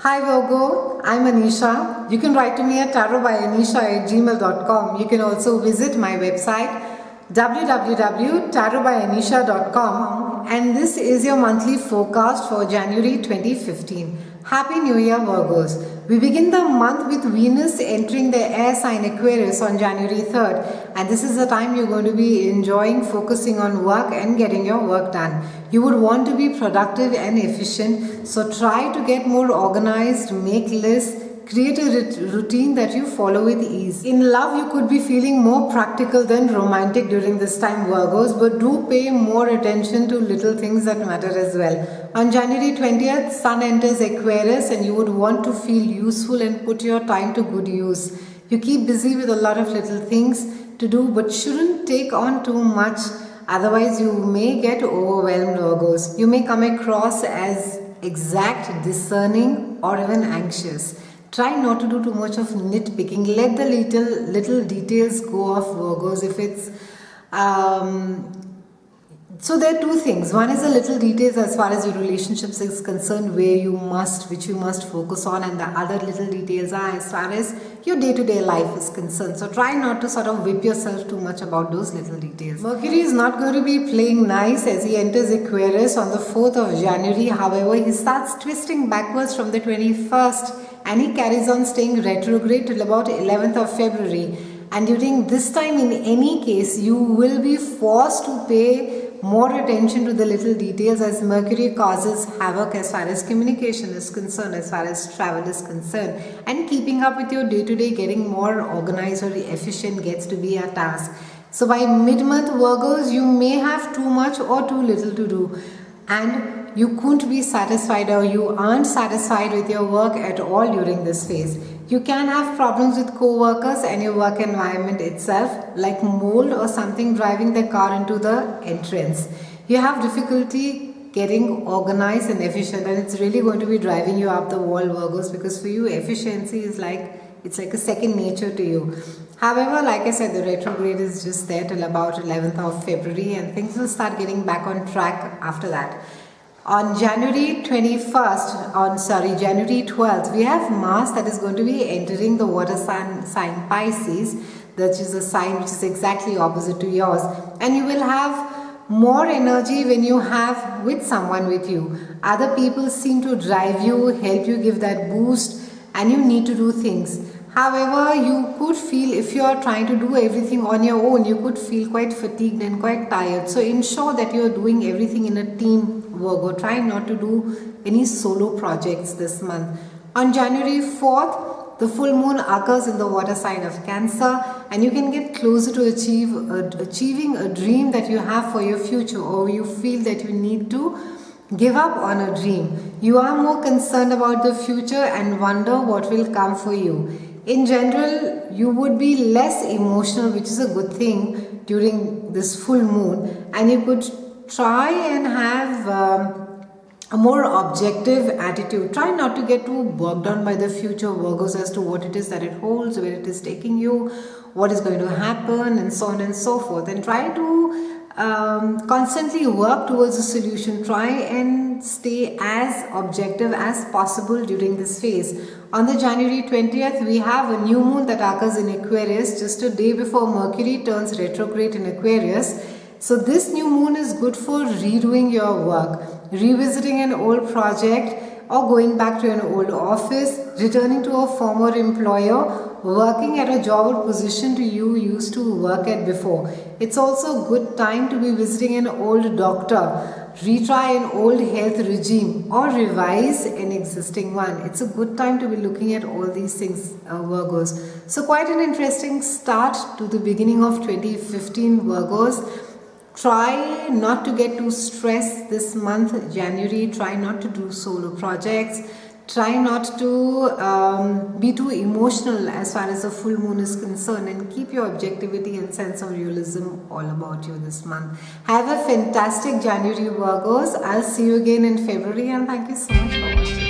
Hi Virgo, I'm Anisha. You can write to me at tarotbyanisha@gmail.com. You can also visit my website www.tarotbyanisha.com, and this is your monthly forecast for January 2015. Happy New Year Virgos. We begin the month with Venus entering the air sign Aquarius on January 3rd, and this is the time you're going to be enjoying focusing on work and getting your work done. You would want to be productive and efficient, so try to get more organized, make lists, create a routine that you follow with ease. In love, you could be feeling more practical than romantic during this time, Virgos, but do pay more attention to little things that matter as well. On January 20th, Sun enters Aquarius, and you would want to feel useful and put your time to good use. You keep busy with a lot of little things to do, but shouldn't take on too much. Otherwise, you may get overwhelmed, Virgos. You may come across as exact, discerning, or even anxious. Try not to do too much of nitpicking. Let the little details go off, Virgos. If it's so there are two things. One is the little details as far as your relationships is concerned, which you must focus on, and the other little details are as far as your day-to-day life is concerned. So try not to sort of whip yourself too much about those little details. Mercury is not going to be playing nice as he enters Aquarius on the 4th of January. However, he starts twisting backwards from the 21st, and he carries on staying retrograde till about 11th of February. And during this time, in any case, you will be forced to pay more attention to the little details, as Mercury causes havoc as far as communication is concerned, as far as travel is concerned, and keeping up with your day-to-day, getting more organized or efficient gets to be a task. So by mid-month, Virgos, you may have too much or too little to do, and you couldn't be satisfied, or you aren't satisfied with your work at all during this phase. You can have problems with co-workers and your work environment itself, like mold or something driving the car into the entrance. You have difficulty getting organized and efficient, and it's really going to be driving you up the wall, Virgos, because for you, efficiency is it's like a second nature to you. However, like I said, the retrograde is just there till about 11th of February, and things will start getting back on track after that. On January 12th, we have Mars that is going to be entering the water sign Pisces, that is a sign which is exactly opposite to yours. And you will have more energy when you have with someone with you. Other people seem to drive you, help you, give that boost, and you need to do things. However, you could feel, if you are trying to do everything on your own, you could feel quite fatigued and quite tired. So ensure that you are doing everything in a team, Virgo. Try not to do any solo projects this month. On January 4th, the full moon occurs in the water sign of Cancer, and you can get closer to achieving a dream that you have for your future, or you feel that you need to give up on a dream. You are more concerned about the future and wonder what will come for you. In general, you would be less emotional, which is a good thing during this full moon, and you could try and have a more objective attitude. Try not to get too bogged down by the future, Virgos, as to what it is that it holds, where it is taking you, what is going to happen, and so on and so forth. And try to constantly work towards a solution. Try and stay as objective as possible during this phase. On the January 20th, we have a new moon that occurs in Aquarius just a day before Mercury turns retrograde in Aquarius. So this new moon is good for redoing your work, revisiting an old project, or going back to an old office, returning to a former employer, working at a job or position you used to work at before. It's also a good time to be visiting an old doctor, retry an old health regime, or revise an existing one. It's a good time to be looking at all these things, Virgos. So quite an interesting start to the beginning of 2015, Virgos. Try not to get too stressed this month, January. Try not to do solo projects. Try not to be too emotional as far as the full moon is concerned, and keep your objectivity and sense of realism all about you this month. Have a fantastic January, Virgos. I'll see you again in February, and thank you so much for watching.